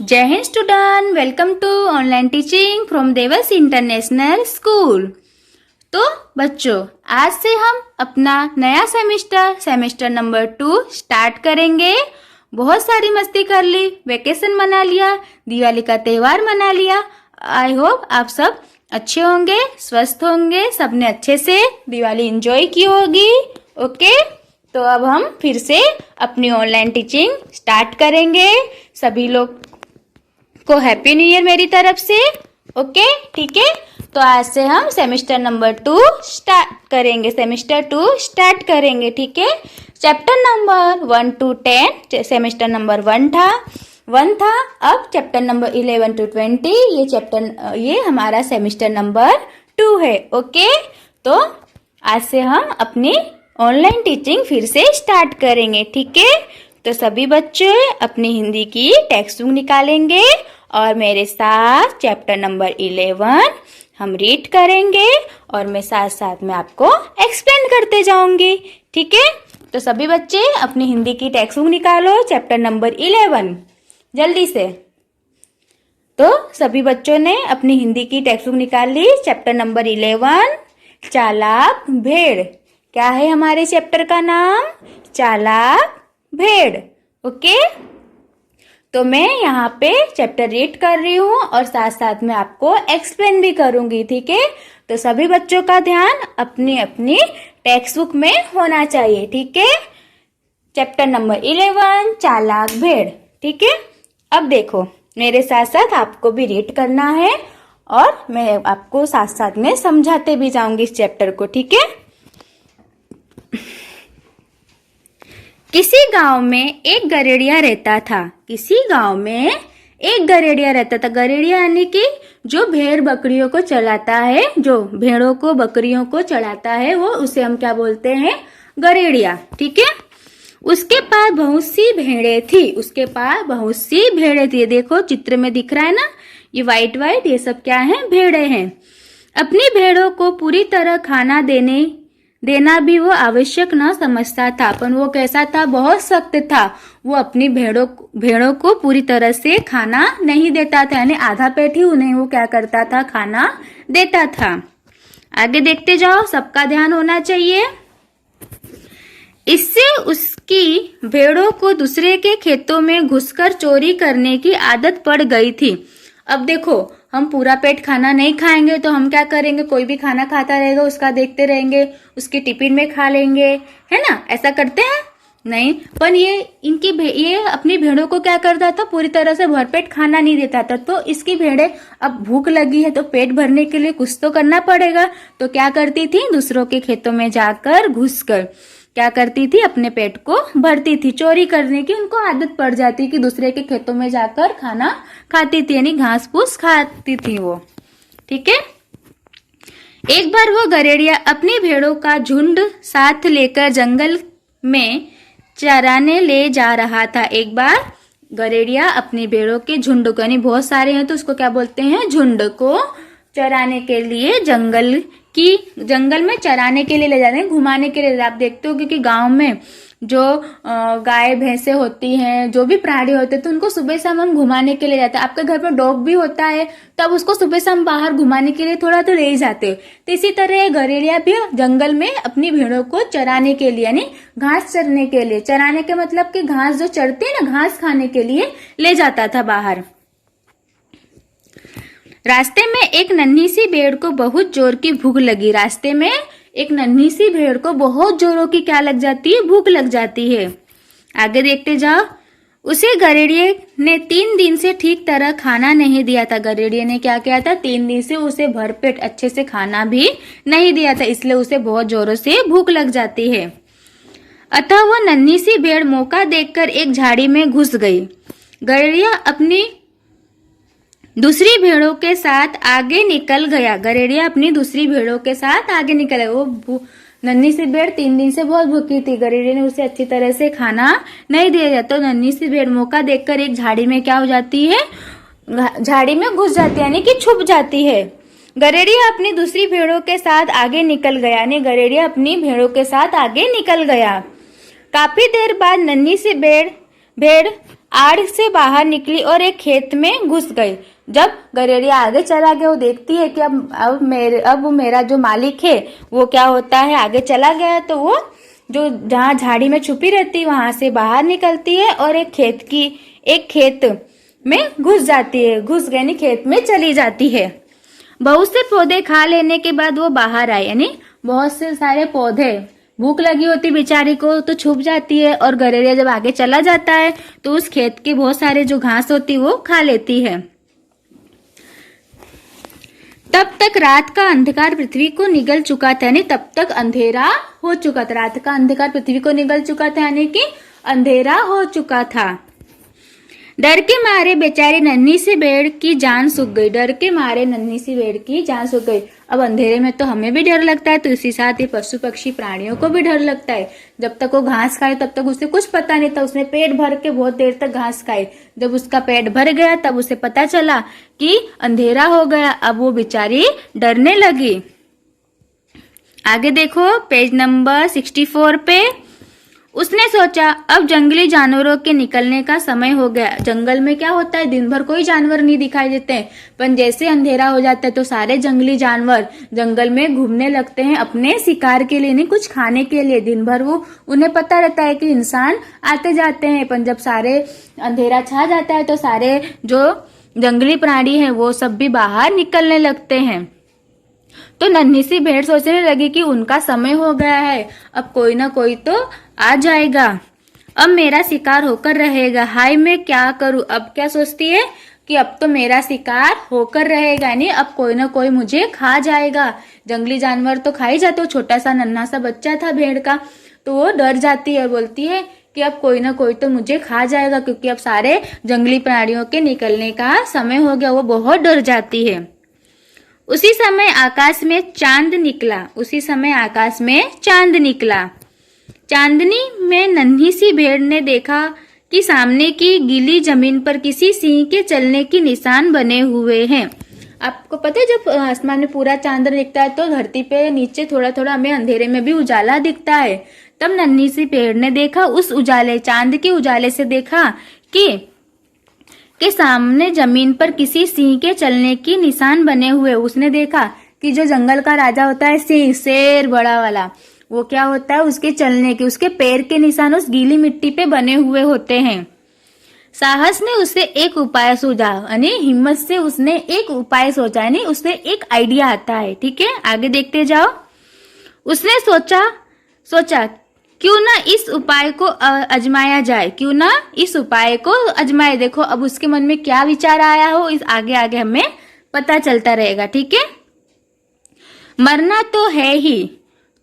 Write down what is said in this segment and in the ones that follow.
जय Hind student, welcome to online teaching from Devas international school. तो बच्चों, आज से हम अपना नया सेमेस्टर नंबर 2 स्टार्ट करेंगे। बहुत सारी मस्ती कर ली, वेकेशन मना लिया, दिवाली का त्यौहार मना लिया। आई होप आप सब अच्छे होंगे, स्वस्थ होंगे, सबने अच्छे से दिवाली एंजॉय की होगी। ओके, तो अब हम फिर से अपनी ऑनलाइन टीचिंग स्टार्ट करेंगे। सभी लोग को हैप्पी न्यू ईयर मेरी तरफ से। ओके, ठीक है। तो आज से हम सेमेस्टर नंबर 2 स्टार्ट करेंगे। ठीक है, chapter number 1 to 10 semester number 1 था। अब चैप्टर नंबर 11 to 20 ये हमारा सेमेस्टर नंबर 2 है। ओके, तो आज से हम अपनी ऑनलाइन टीचिंग फिर से स्टार्ट करेंगे। ठीक है, तो सभी बच्चे अपनी हिंदी की टेक्स्ट बुक निकालेंगे और मेरे साथ चैप्टर नंबर 11 हम रीड करेंगे और मैं साथ साथ में आपको एक्सप्लेन करते जाऊंगी। ठीक है, तो सभी बच्चे अपनी हिंदी की टेक्स्ट बुक निकालो, चैप्टर नंबर 11 जल्दी से। तो सभी बच्चों ने अपनी हिंदी की टेक्स्ट बुक निकाल ली। चैप्टर नंबर 11 चालाक भेड़। क्या है हमारे चैप्टर का नाम? चालाक भेड़। ओके, तो मैं यहाँ पे चैप्टर रीड कर रही हूँ और साथ साथ में आपको एक्सप्लेन भी करूंगी। ठीक है, तो सभी बच्चों का ध्यान अपनी अपनी टेक्स्ट बुक में होना चाहिए। ठीक है, चैप्टर नंबर 11 चालाक भेड़। ठीक है, अब देखो मेरे साथ साथ आपको भी रीड करना है और मैं आपको साथ साथ में समझाते भी जाऊंगी इस चैप्टर को। ठीक है, किसी गांव में एक गरेड़िया रहता था। गरेड़िया यानी कि जो भेड़ बकरियों को चलाता है, जो भेड़ों को बकरियों को चलाता है, वो उसे हम क्या बोलते हैं? गरेड़िया। ठीक है, उसके पास बहुत सी भेड़ें थी। देखो चित्र में दिख रहा है ना, ये व्हाइट ये सब क्या है? भेड़ें हैं। अपनी भेड़ों को पूरी तरह खाना देना भी वो आवश्यक न समझता था, पर वो कैसा था? बहुत सख्त था। वो अपनी भेड़ों को पूरी तरह से खाना नहीं देता था, यानी आधा पेट ही उन्हें वो क्या करता था? खाना देता था। आगे देखते जाओ, सबका ध्यान होना चाहिए। इससे उसकी भेड़ों को दूसरे के खेतों में घुसकर चोरी करने की आदत पड़ गई थी। अब देखो, हम पूरा पेट खाना नहीं खाएंगे तो हम क्या करेंगे? कोई भी खाना खाता रहेगा, उसका देखते रहेंगे, उसके टिफिन में खा लेंगे, है ना? ऐसा करते हैं नहीं, पर ये अपनी भेड़ों को क्या करता था? पूरी तरह से भरपेट खाना नहीं देता था। तो इसकी भेड़ें अब भूख लगी है तो पेट भरने के लिए कुछ तो करना पड़ेगा। तो क्या करती थी? दूसरों के खेतों में जाकर घुसकर क्या करती थी? अपने पेट को भरती थी। चोरी करने की उनको आदत पड़ जाती कि दूसरे के खेतों में जाकर खाना खाती थी, यानी घास फूस खाती थी वो। ठीक है, एक बार वो गरेड़िया अपनी भेड़ों का झुंड साथ लेकर जंगल में चराने ले जा रहा था। एक बार गरेड़िया अपनी भेड़ों के झुंड को, यानी बहुत सारे हैं तो उसको क्या बोलते हैं? झुंड को चराने के लिए जंगल में चराने के लिए ले जाते हैं, घुमाने के लिए। आप देखते हो क्योंकि गांव में जो गाय भैंसे होती हैं, जो भी प्राणी होते हैं, तो उनको सुबह शाम हम घुमाने के लिए जाते हैं। आपके घर पर डॉग भी होता है तो आप उसको सुबह शाम बाहर घुमाने के लिए थोड़ा तो ले ही जाते हो। तो इसी तरह गरेड़िया भी जंगल में अपनी भेड़ों को चराने के लिए, यानी घास चरने के लिए, चराने के मतलब कि घास जो चरते हैं ना, घास खाने के लिए ले जाता था बाहर। रास्ते में एक नन्ही सी भेड़ को बहुत जोर की भूख लगी। रास्ते में एक नन्ही सी भेड़ को बहुत जोरों की क्या लग जाती है? भूख लग जाती है। आगे देखते जाओ। उसे गरेड़िए ने 3 दिन से ठीक तरह खाना नहीं दिया था। गरेड़िए ने क्या किया था? 3 दिन से उसे भरपेट अच्छे से खाना भी नहीं दिया था, इसलिए उसे बहुत जोरों से भूख लग जाती है। अतः वो नन्ही सी भेड़ मौका देखकर एक झाड़ी में घुस गई। गरेड़िया अपनी दूसरी भेड़ों के साथ आगे निकल गया। वो नन्ही सी भेड़ 3 दिन से बहुत भूखी थी। गरेड़िया ने उसे अच्छी तरह से खाना नहीं दिया, तो नन्ही सी भेड़ मौका देखकर एक झाड़ी में क्या हो जाती है? झाड़ी में घुस जाती है, यानी कि छुप जाती है। गरेड़िया अपनी दूसरी भेड़ों के साथ आगे निकल गया, यानी गरेड़िया अपनी भेड़ों के साथ आगे निकल गया। काफी देर बाद नन्ही सी भेड़ आड़ से बाहर निकली और एक खेत में घुस गई। जब गौरैया आगे चला गया, वो देखती है कि अब मेरा जो मालिक है वो क्या होता है, आगे चला गया, तो वो जो जहाँ झाड़ी में छुपी रहती वहां से बाहर निकलती है और एक खेत में घुस जाती है, घुस गई यानी खेत में चली जाती है। बहुत से पौधे खा लेने के बाद वो बाहर आई, यानी बहुत से सारे पौधे, भूख लगी होती बेचारी को तो छुप जाती है, और गौरैया जब आगे चला जाता है तो उस खेत के बहुत सारे जो घास होती वो खा लेती है। तब तक रात का अंधकार पृथ्वी को निगल चुका था, यानी तब तक अंधेरा हो चुका था। रात का अंधकार पृथ्वी को निगल चुका था यानी कि अंधेरा हो चुका था। डर के मारे बेचारी नन्ही सी भेड़ की जान सूख गई। डर के मारे नन्ही सी भेड़ की जान सूख गई। अब अंधेरे में तो हमें भी डर लगता है, तो इसी साथ ही पशु पक्षी प्राणियों को भी डर लगता है। जब तक वो घास खाए तब तक उसे कुछ पता नहीं था, उसने पेट भर के बहुत देर तक घास खाई। जब उसका पेट भर गया तब उसे पता चला कि अंधेरा हो गया। अब वो बेचारी डरने लगी। आगे देखो पेज नंबर 64 पे। उसने सोचा अब जंगली जानवरों के निकलने का समय हो गया। जंगल में क्या होता है, दिन भर कोई जानवर नहीं दिखाई देते हैं, पर जैसे अंधेरा हो जाता है तो सारे जंगली जानवर जंगल में घूमने लगते हैं अपने शिकार के लिए, नहीं कुछ खाने के लिए। दिन भर वो उन्हें पता रहता है कि इंसान आते जाते हैं, पर जब सारे अंधेरा छा जाता है तो सारे जो जंगली प्राणी हैं वो सब भी बाहर निकलने लगते हैं। तो नन्ही सी भेड़ सोचने लगी कि उनका समय हो गया है, अब कोई ना कोई तो आ जाएगा, अब मेरा शिकार होकर रहेगा। हाय मैं क्या करूं। अब क्या सोचती है कि अब तो मेरा शिकार होकर रहेगा, यानी अब कोई ना कोई मुझे खा जाएगा। जंगली जानवर तो खा ही जाते, छोटा सा नन्हा सा बच्चा था भेड़ का, तो वो डर जाती है, बोलती है कि अब कोई ना कोई तो मुझे खा जाएगा, क्योंकि अब सारे जंगली प्राणियों के निकलने का समय हो गया। वो बहुत डर जाती है। उसी समय आकाश में चांद निकला। उसी समय आकाश में चांद निकला। चांदनी में नन्ही सी भेड़ ने देखा कि सामने की गीली जमीन पर किसी सिंह के चलने के निशान बने हुए हैं। आपको पता है जब आसमान में पूरा चांद दिखता है तो धरती पे नीचे थोड़ा थोड़ा हमें अंधेरे में भी उजाला दिखता है। तब नन्ही सी भेड़ ने देखा, उस उजाले, चांद के उजाले से देखा कि सामने जमीन पर किसी सिंह के चलने की निशान बने हुए। उसने देखा कि जो जंगल का राजा होता है सिंह, शेर बड़ा वाला, वो क्या होता है, उसके चलने के, उसके पैर के निशान उस गीली मिट्टी पे बने हुए होते हैं। साहस ने उसे एक उपाय सूझा, यानी हिम्मत से उसने एक उपाय सोचा, यानी उससे एक आइडिया आता है। ठीक है, आगे देखते जाओ। उसने सोचा क्यों ना इस उपाय को आजमाया जाए, क्यों ना इस उपाय को आजमाए। देखो अब उसके मन में क्या विचार आया हो, इस आगे आगे हमें पता चलता रहेगा। ठीक है, मरना तो है ही,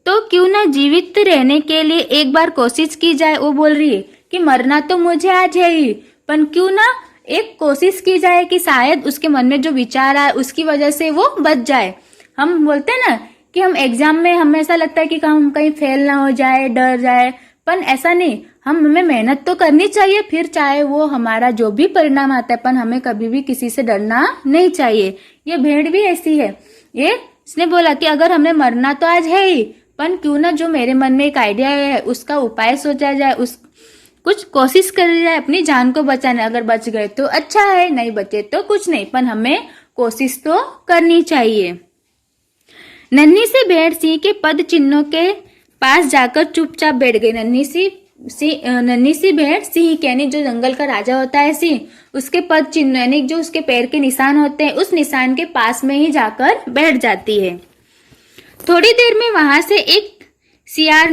तो क्यों ना जीवित रहने के लिए एक बार कोशिश की जाए। वो बोल रही है कि मरना तो मुझे आज है ही, पर क्यों ना एक कोशिश की जाए कि शायद उसके मन में जो विचार आए उसकी वजह से वो बच जाए। हम बोलते हैं ना कि हम एग्जाम में हमें ऐसा लगता है कि हम कहीं फेल ना हो जाए, डर जाए, पर ऐसा नहीं, हमें मेहनत तो करनी चाहिए, फिर चाहे वो हमारा जो भी परिणाम आता है, पर हमें कभी भी किसी से डरना नहीं चाहिए। ये भेड़ भी ऐसी है। इसने बोला कि अगर हमें मरना तो आज है ही, पर क्यों ना जो मेरे मन में एक आइडिया है उसका उपाय सोचा जाए, कुछ कोशिश करी जाए अपनी जान को बचाने। अगर बच गए तो अच्छा है, नहीं बचे तो कुछ नहीं, पर हमें कोशिश तो करनी चाहिए। नन्ही सी भेड़ सिंह के पद चिन्हों के पास जाकर चुपचाप बैठ गई। नन्ही सी भेड़ सिंह के, यानी जो जंगल का राजा होता है सिंह, उसके पद चिन्ह यानी जो उसके पैर के निशान होते हैं उस निशान के पास में ही जाकर बैठ जाती है। थोड़ी देर में वहां से एक सियार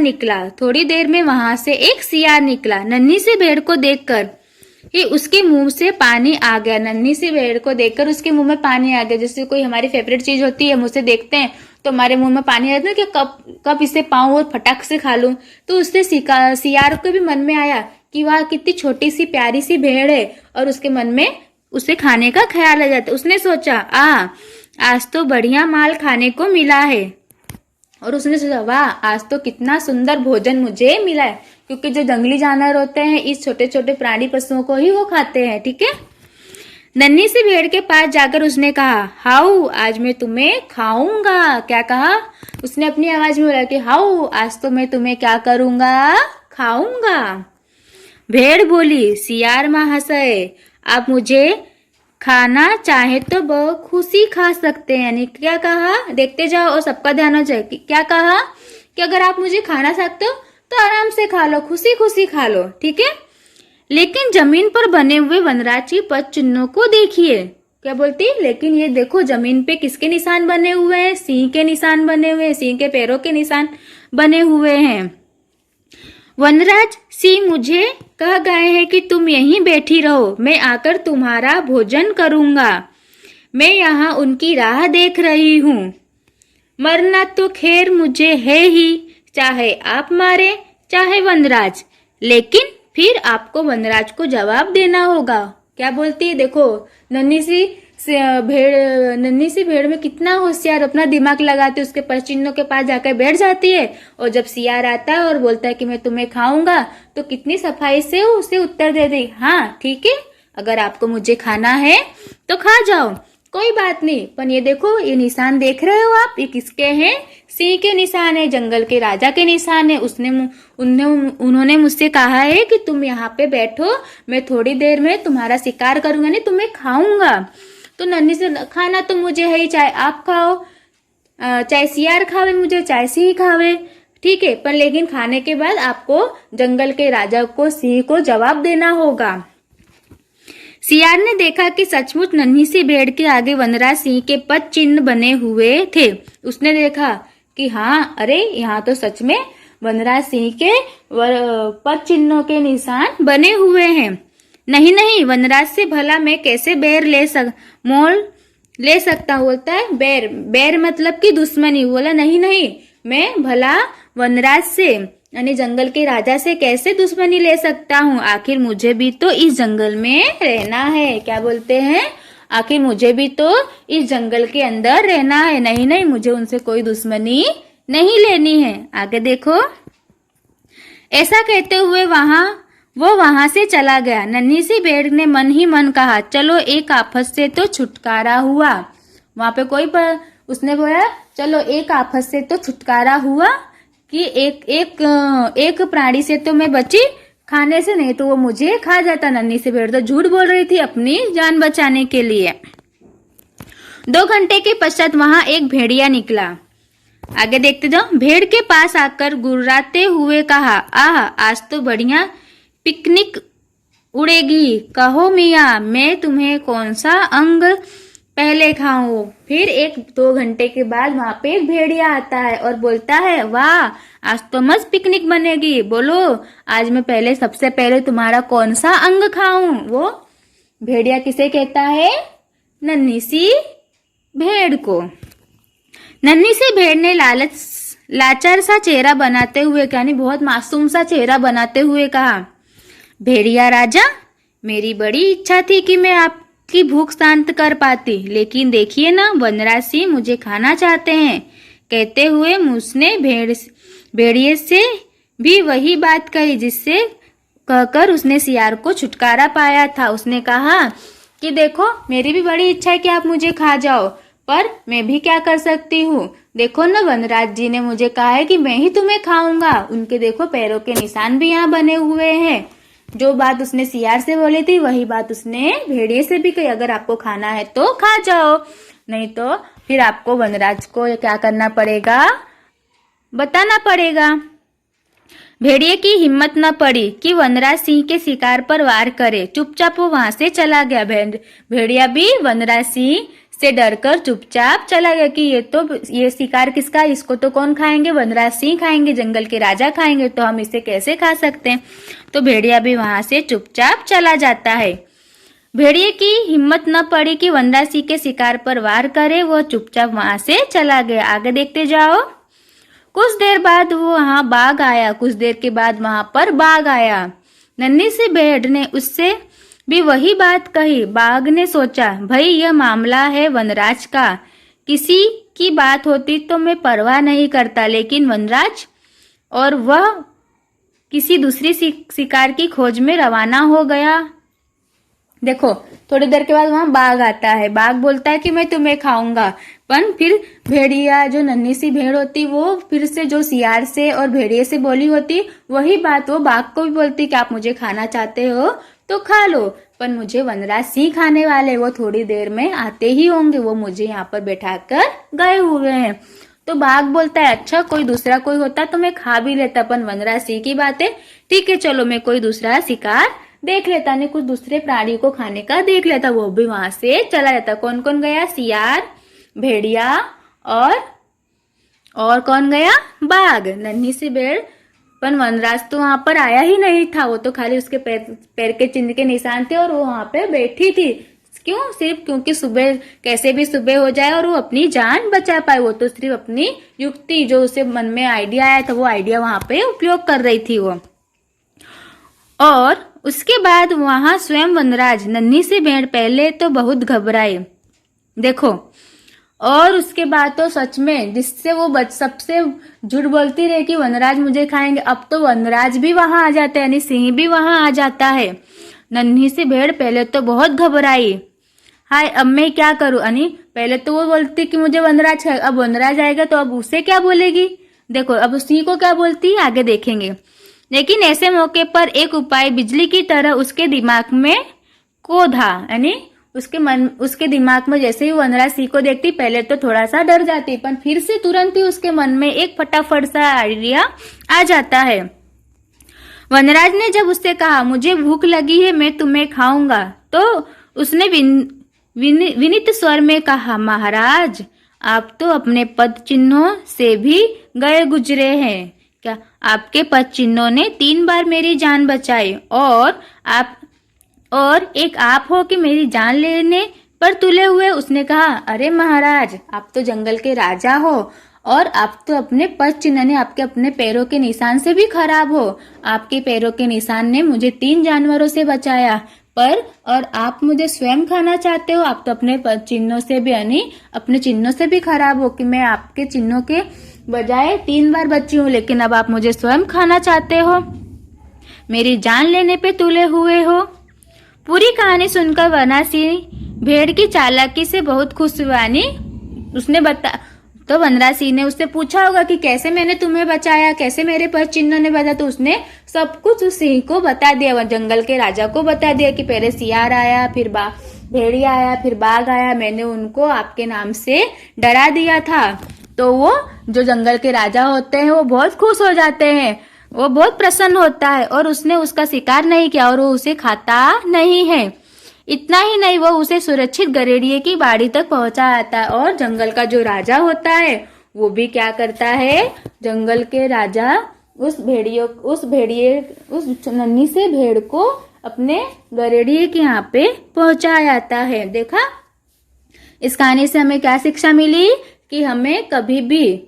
निकला। नन्ही सी भेड़ को देखकर ही उसके मुंह से पानी आ गया। नन्ही सी भेड़ को देखकर उसके मुंह में पानी आ गया। जैसे कोई हमारी फेवरेट चीज होती है, हम उसे देखते हैं तो हमारे मुंह में पानी आता है कि कब इसे पाऊं और फटाक से खा लूं। तो उससे सियार को भी मन में आया कि वाह कितनी छोटी सी प्यारी सी भेड़ है, और उसके मन में उसे खाने का ख्याल आ जाता। उसने सोचा आज तो बढ़िया माल खाने को मिला है, और उसने सोचा वाह आज तो कितना सुंदर भोजन मुझे मिला है, क्योंकि जो जंगली जानवर होते हैं इस छोटे छोटे प्राणी पशुओं को ही वो खाते हैं। ठीक है, नन्ही सी भेड़ के पास जाकर उसने कहा, हाउ आज मैं तुम्हें खाऊंगा। क्या कहा उसने अपनी आवाज में बोला कि हाउ आज तो मैं तुम्हें क्या करूंगा, खाऊंगा। भेड़ बोली, सियार महाशय आप मुझे खाना चाहे तो बखुशी खा सकते हैं। यानी क्या कहा, देखते जाओ और सबका ध्यान हो जाए। क्या कहा कि अगर आप मुझे खाना सकते हो तो आराम से खा लो, खुशी खुशी खा लो, ठीक है। लेकिन जमीन पर बने हुए वनराज की पद चिन्हों को देखिए। क्या बोलती, लेकिन ये देखो जमीन पे किसके निशान बने हुए हैं, सिंह के निशान बने हुए हैं, सिंह के पैरों के निशान बने हुए हैं। वनराज सिंह मुझे कह गए हैं कि तुम यहीं बैठी रहो, मैं आकर तुम्हारा भोजन करूंगा। मैं यहाँ उनकी राह देख रही हूँ। मरना तो खैर मुझे है ही, चाहे आप मारे चाहे वनराज, लेकिन फिर आपको वनराज को जवाब देना होगा। क्या बोलती है, देखो नन्ही सी भेड़ में कितना होशियार अपना दिमाग लगाती है, उसके पश्चिन्नों के पास जाकर बैठ जाती है। और जब सियार आता है और बोलता है कि मैं तुम्हें खाऊंगा, तो कितनी सफाई से उसे उत्तर दे दी, हाँ ठीक है, अगर आपको मुझे खाना है तो खा जाओ, कोई बात नहीं। पर ये देखो, ये निशान देख रहे हो आप, ये किसके हैं, सिंह के निशान है, जंगल के राजा के निशान है। उन्होंने मुझसे कहा है कि तुम यहाँ पे बैठो, मैं थोड़ी देर में तुम्हारा शिकार करूंगा, नहीं तुम्हें खाऊंगा। तो नन्ही से, खाना तो मुझे है ही, चाहे आप खाओ चाहे सियार खावे मुझे, चाहे सिंह खावे, ठीक है, पर लेकिन खाने के बाद आपको जंगल के राजा को, सिंह को जवाब देना होगा। सियार ने देखा कि सचमुच नन्ही सी भेड़ के आगे वनराज सिंह के पद चिन्ह बने हुए थे। उसने देखा कि हाँ, अरे यहाँ तो सच में वनराज सिंह के पद चिन्हों के निशान बने हुए हैं। नहीं, वनराज से भला मैं कैसे मोल ले सकता, बोलता है बैर मतलब कि दुश्मनी। बोला नहीं, मैं भला वनराज से यानी जंगल के राजा से कैसे दुश्मनी ले सकता हूँ, आखिर मुझे भी तो इस जंगल में रहना है। क्या बोलते हैं, आखिर मुझे भी तो इस जंगल के अंदर रहना है। नहीं, मुझे उनसे कोई दुश्मनी नहीं लेनी है। आगे देखो, ऐसा कहते हुए वो वहां से चला गया। नन्ही सी भेड़ ने मन ही मन कहा, चलो एक आफत से तो छुटकारा हुआ। वहां पे उसने बोला चलो एक आफत से तो छुटकारा हुआ कि एक प्राणी से तो मैं बची, खाने से नहीं तो वो मुझे खा जाता। नन्ही सी भेड़ तो झूठ बोल रही थी अपनी जान बचाने के लिए। 2 घंटे के पश्चात वहां एक भेड़िया निकला। आगे देखते जाओ। भेड़ के पास आकर गुर्राते हुए कहा, आह आज तो बढ़िया पिकनिक उड़ेगी, कहो मियाँ मैं तुम्हें कौन सा अंग पहले खाऊं। फिर 1-2 घंटे के बाद वहां पे एक भेड़िया आता है और बोलता है, वाह आज तो मस्त पिकनिक बनेगी, बोलो आज मैं सबसे पहले तुम्हारा कौन सा अंग खाऊं। वो भेड़िया किसे कहता है, नन्ही सी भेड़ को। नन्ही सी भेड़ ने लाचार सा चेहरा बनाते हुए, यानी बहुत मासूम सा चेहरा बनाते हुए कहा, भेड़िया राजा मेरी बड़ी इच्छा थी कि मैं आपकी भूख शांत कर पाती, लेकिन देखिए ना वनराज सिंह मुझे खाना चाहते हैं। कहते हुए उसने भेड़िए से भी वही बात कही जिससे कहकर उसने सियार को छुटकारा पाया था। उसने कहा कि देखो मेरी भी बड़ी इच्छा है कि आप मुझे खा जाओ, पर मैं भी क्या कर सकती हूँ, देखो ना वनराज जी ने मुझे कहा है कि मैं ही तुम्हें खाऊंगा। उनके देखो पैरों के निशान भी यहाँ बने हुए हैं। जो बात उसने सियार से बोली थी वही बात उसने भेड़िए से भी कही, अगर आपको खाना है तो खा जाओ, नहीं तो फिर आपको वनराज को क्या करना पड़ेगा, बताना पड़ेगा। भेड़िए की हिम्मत न पड़ी कि वनराज सिंह के शिकार पर वार करे, चुपचाप वो वहां से चला गया। भेड़िया भी वनराज सिंह से डरकर चुपचाप चला गया कि ये शिकार किसका, इसको तो कौन खाएंगे, वनराज सिंह खाएंगे, जंगल के राजा खाएंगे, तो हम इसे कैसे खा सकते हैं। तो भेड़िया भी वहां से चुपचाप चला जाता है। भेड़िए की हिम्मत न पड़ी कि वनराज सिंह के शिकार पर वार करे, वो चुपचाप वहां से चला गया। आगे देखते जाओ। कुछ देर बाद वो वहां बाघ आया, कुछ देर के बाद वहां पर बाघ आया। नन्ही सी भेड़ ने उससे भी वही बात कही। बाघ ने सोचा, भाई यह मामला है वनराज का, किसी की बात होती तो मैं परवाह नहीं करता, लेकिन वनराज और वह किसी दूसरी शिकार की खोज में रवाना हो गया। देखो थोड़ी देर के बाद वहां बाघ आता है। बाघ बोलता है कि मैं तुम्हें खाऊंगा, पर फिर भेड़िया जो नन्ही सी भेड़ होती वो फिर से जो सियार से और भेड़िए से बोली होती वही बात वो बाघ को भी बोलती कि आप मुझे खाना चाहते हो तो खा लो, पर मुझे वनराज सिंह खाने वाले, वो थोड़ी देर में आते ही होंगे, वो मुझे यहाँ पर बैठा कर गए हुए हैं। तो बाघ बोलता है अच्छा कोई दूसरा कोई होता तो मैं खा भी लेता, पर वनराज सिंह की बात है, ठीक है चलो मैं कोई दूसरा शिकार देख लेता, नहीं कुछ दूसरे प्राणी को खाने का देख लेता। वो भी वहां से चला जाता। कौन कौन गया? सियार, भेड़िया और कौन गया? बाघ। नन्ही सी भेड़, पर वनराज तो वहां पर आया ही नहीं था, वो तो खाली उसके पैर के चिन्ह के निशान थे और वो वहां पे बैठी थी। क्यों? सिर्फ क्योंकि सुबह कैसे भी सुबह हो जाए और वो अपनी जान बचा पाए। वो तो सिर्फ अपनी युक्ति जो उसे मन में आइडिया आया था वो आइडिया वहां पे उपयोग कर रही थी वो। और उसके बाद वहां स्वयं वनराज, नन्ही सी भेड़ पहले तो बहुत घबराए, देखो, और उसके बाद तो सच में जिससे वो सबसे झूठ बोलती रही कि वनराज मुझे खाएंगे, अब तो वनराज भी वहां आ जाता है, यानी सिंह भी वहां आ जाता है। नन्ही सी भेड़ पहले तो बहुत घबराई, हाय अब मैं क्या करूं, यानी पहले तो वो बोलती कि मुझे वनराज खाएगा, अब वनराज आएगा तो अब उसे क्या बोलेगी, देखो अब उस सिंह को क्या बोलती है आगे देखेंगे। लेकिन ऐसे मौके पर एक उपाय बिजली की तरह उसके दिमाग में कोधा, यानी उसके दिमाग में जैसे ही वनराज सिंह को देखती पहले तो थोड़ा सा डर जाती, पर फिर से तुरंत ही उसके मन में एक फटाफट सा आइडिया आ जाता है। वनराज ने जब उससे कहा मुझे भूख लगी है मैं तुम्हें खाऊंगा, तो उसने विनीत स्वर में कहा महाराज आप तो अपने पद चिन्हों से भी गए गुजरे हैं, क्या आपके पद चिन्हों ने 3 बार मेरी जान बचाई और एक आप हो कि मेरी जान लेने पर तुले हुए। उसने कहा अरे महाराज आप तो जंगल के राजा हो और आप तो अपने पद चिन्ह ने आपके अपने पैरों के निशान से भी खराब हो, आपके पैरों के निशान ने मुझे 3 जानवरों से बचाया, पर और आप मुझे स्वयं खाना चाहते हो, आप तो अपने पद चिन्हों से भी यानी अपने चिन्हों से भी खराब हो कि मैं आपके चिन्हों के बजाय 3 बार बची हूँ, लेकिन अब आप मुझे स्वयं खाना चाहते हो, मेरी जान लेने पे तुले हुए हो। पूरी कहानी सुनकर वनराज सिंह भेड़ की चालाकी से बहुत खुश हुआ। उसने तो वनराज सिंह ने उससे पूछा होगा कि कैसे मैंने तुम्हें बचाया, कैसे मेरे पद चिन्ह ने बचा, तो उसने सब कुछ उस सिंह को बता दिया, जंगल के राजा को बता दिया कि पहले सियार आया, फिर भेड़िया आया, फिर बाघ आया, मैंने उनको आपके नाम से डरा दिया था। तो वो जो जंगल के राजा होते हैं वो बहुत खुश हो जाते हैं, वो बहुत प्रसन्न होता है और उसने उसका शिकार नहीं किया और वो उसे खाता नहीं है। इतना ही नहीं, वो उसे सुरक्षित गरेड़िए की बाड़ी तक पहुंचा आता है। और जंगल का जो राजा होता है वो भी क्या करता है, जंगल के राजा उस नन्ही से भेड़ को अपने गरेड़िए के यहाँ पे पहुंचा आता है। देखा, इस कहानी से हमें क्या शिक्षा मिली कि हमें कभी भी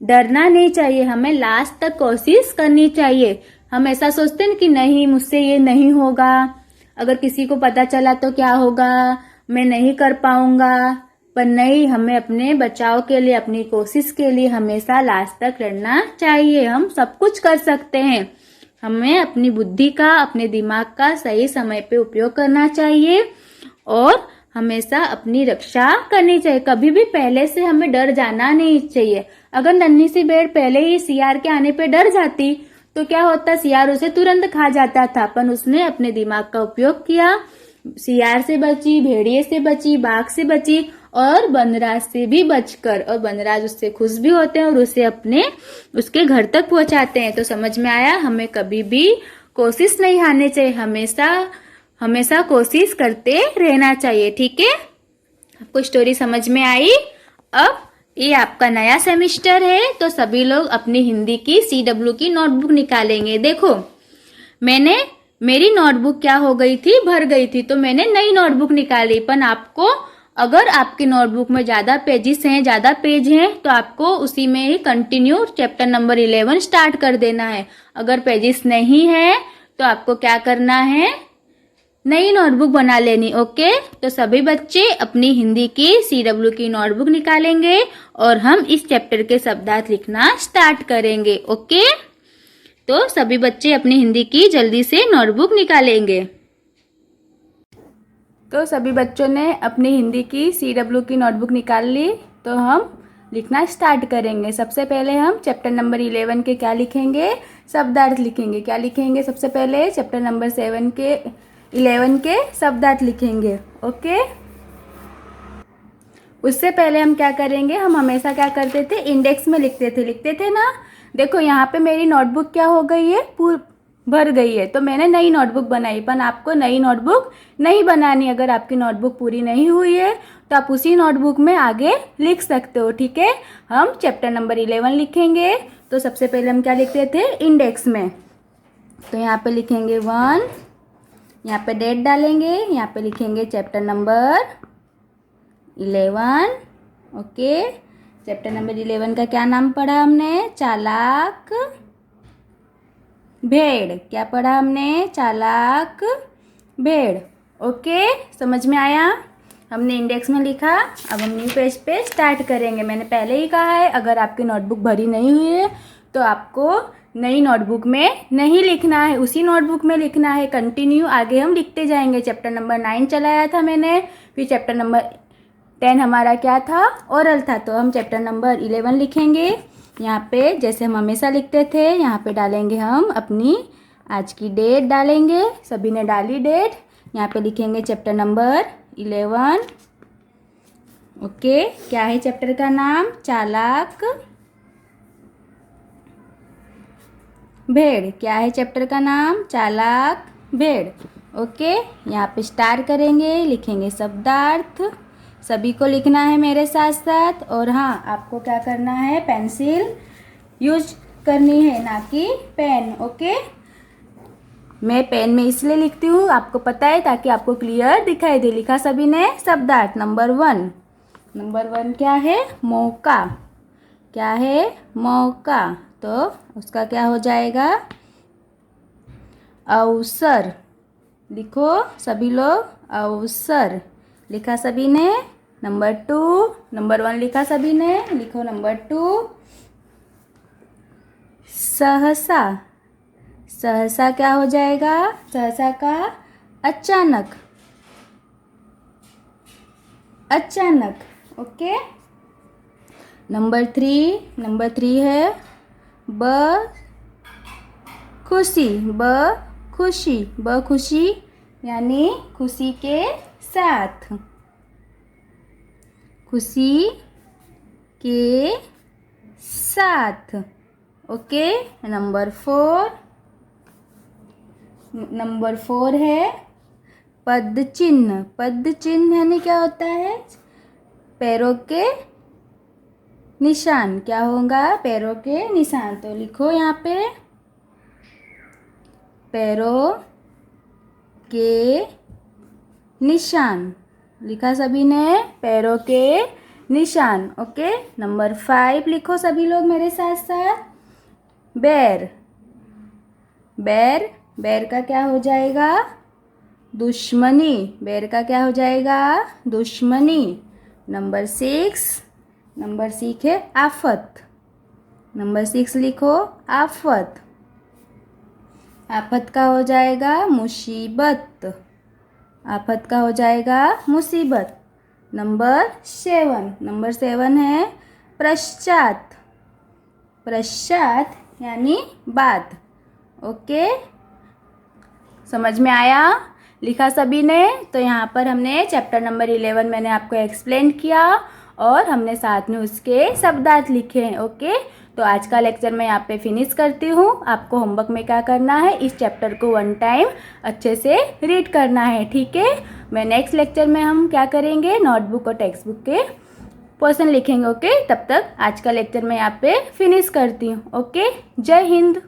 डरना नहीं चाहिए, हमें लास्ट तक कोशिश करनी चाहिए। हम ऐसा सोचते हैं कि नहीं मुझसे ये नहीं होगा, अगर किसी को पता चला तो क्या होगा, मैं नहीं कर पाऊंगा, पर नहीं, हमें अपने बचाव के लिए, अपनी कोशिश के लिए हमेशा लास्ट तक लड़ना चाहिए। हम सब कुछ कर सकते हैं, हमें अपनी बुद्धि का, अपने दिमाग का सही समय पे उपयोग करना चाहिए और हमेशा अपनी रक्षा करनी चाहिए। कभी भी पहले से हमें डर जाना नहीं चाहिए। अगर नन्ही सी भेड़ पहले ही सियार के आने पे डर जाती तो क्या होता, सियार उसे तुरंत खा जाता था, पर उसने अपने दिमाग का उपयोग किया, सियार से बची, भेड़िए से बची, बाघ से बची और वनराज से भी बचकर, और वनराज उससे खुश भी होते हैं और उसे उसके घर तक पहुंचाते हैं। तो समझ में आया, हमें कभी भी कोशिश नहीं हारनी चाहिए, हमेशा कोशिश करते रहना चाहिए। ठीक है, आपको स्टोरी समझ में आई। अब ये आपका नया सेमेस्टर है तो सभी लोग अपनी हिंदी की CW की नोटबुक निकालेंगे। देखो, मेरी नोटबुक क्या हो गई थी, भर गई थी, तो मैंने नई नोटबुक निकाली। पर आपको, अगर आपकी नोटबुक में ज्यादा पेजेस हैं, ज्यादा पेज हैं, तो आपको उसी में ही कंटिन्यू चैप्टर नंबर 11 स्टार्ट कर देना है। अगर पेजेस नहीं है तो आपको क्या करना है, नई नोटबुक बना लेनी। ओके, तो सभी बच्चे अपनी हिंदी की CW की नोटबुक निकालेंगे और हम इस चैप्टर के शब्दार्थ लिखना स्टार्ट करेंगे। ओके, तो सभी बच्चे अपनी हिंदी की जल्दी से नोटबुक निकालेंगे। तो सभी बच्चों ने अपनी हिंदी की CW की नोटबुक निकाल ली। तो हम लिखना स्टार्ट करेंगे। सबसे पहले हम चैप्टर नंबर 11 के क्या लिखेंगे, शब्दार्थ लिखेंगे। क्या लिखेंगे सबसे पहले, चैप्टर नंबर 11 के शब्दार्थ लिखेंगे। ओके, उससे पहले हम क्या करेंगे, हम हमेशा क्या करते थे, इंडेक्स में लिखते थे ना। देखो यहाँ पे मेरी नोटबुक क्या हो गई है, भर गई है, तो मैंने नई नोटबुक बनाई। पर आपको नई नोटबुक नहीं बनानी। अगर आपकी नोटबुक पूरी नहीं हुई है तो आप उसी नोटबुक में आगे लिख सकते हो। ठीक है, हम चैप्टर नंबर 11 लिखेंगे। तो सबसे पहले हम क्या लिखते थे, इंडेक्स में। तो यहाँ पे लिखेंगे 1, यहाँ पे डेट डालेंगे, यहाँ पे लिखेंगे chapter number 11। Okay, chapter number 11 का क्या नाम पढ़ा हमने, चालाक भेड़। क्या पढ़ा हमने, चालाक भेड़। ओके, समझ में आया। हमने इंडेक्स में लिखा। अब हम न्यू पेज पे स्टार्ट करेंगे। मैंने पहले ही कहा है, अगर आपकी नोटबुक भरी नहीं हुई है तो आपको नई नोटबुक में नहीं लिखना है, उसी नोटबुक में लिखना है। कंटिन्यू आगे हम लिखते जाएंगे। चैप्टर नंबर 9 चलाया था मैंने, फिर चैप्टर नंबर 10 हमारा क्या था, ओरल था। तो हम चैप्टर नंबर 11 लिखेंगे। यहाँ पे जैसे हम हमेशा लिखते थे, यहाँ पे डालेंगे हम अपनी आज की डेट डालेंगे। सभी ने डाली डेट। यहाँ पे लिखेंगे चैप्टर नंबर 11। ओके, क्या है चैप्टर का नाम, चालाक भेड़। क्या है चैप्टर का नाम, चालाक भेड़। ओके, यहाँ पे स्टार करेंगे, लिखेंगे शब्दार्थ। सभी को लिखना है मेरे साथ साथ। और हाँ, आपको क्या करना है, पेंसिल यूज करनी है, ना कि पेन। ओके, मैं पेन में इसलिए लिखती हूँ, आपको पता है, ताकि आपको क्लियर दिखाई दे। लिखा सभी ने शब्दार्थ। नंबर 1 क्या है, मौका। क्या है, मौका। तो उसका क्या हो जाएगा, अवसर। लिखो सभी लोग, अवसर। लिखा सभी ने। नंबर 1 लिखा सभी ने, लिखो नंबर 2, सहसा। सहसा क्या हो जाएगा, सहसा का अचानक। अचानक। ओके, नंबर 3 है खुशी। खुशी यानी खुशी के साथ। खुशी के साथ। ओके, नंबर 4 है पद चिन्ह यानी क्या होता है, पैरों के निशान। क्या होगा, पैरों के निशान। तो लिखो यहाँ पे पैरों के निशान। लिखा सभी ने, पैरों के निशान। ओके, नंबर 5 लिखो सभी लोग मेरे साथ साथ, बैर का क्या हो जाएगा, दुश्मनी। बैर का क्या हो जाएगा, दुश्मनी। नंबर 6 है आफत। नंबर 6 लिखो, आफत। आफत का हो जाएगा मुसीबत। आफत का हो जाएगा मुसीबत। नंबर 7 है पश्चात। पश्चात यानी बाद। ओके, समझ में आया। लिखा सभी ने। तो यहाँ पर हमने चैप्टर नंबर 11 मैंने आपको एक्सप्लेन किया और हमने साथ में उसके शब्दार्थ लिखे हैं। ओके, तो आज का लेक्चर मैं यहाँ पे फिनिश करती हूँ। आपको होमवर्क में क्या करना है, इस चैप्टर को 1 टाइम अच्छे से रीड करना है। ठीक है, मैं नेक्स्ट लेक्चर में हम क्या करेंगे, नोटबुक और टेक्स्ट बुक के पोर्शन लिखेंगे। ओके, तब तक आज का लेक्चर मैं यहाँ पे फिनिश करती हूँ। ओके, जय हिंद।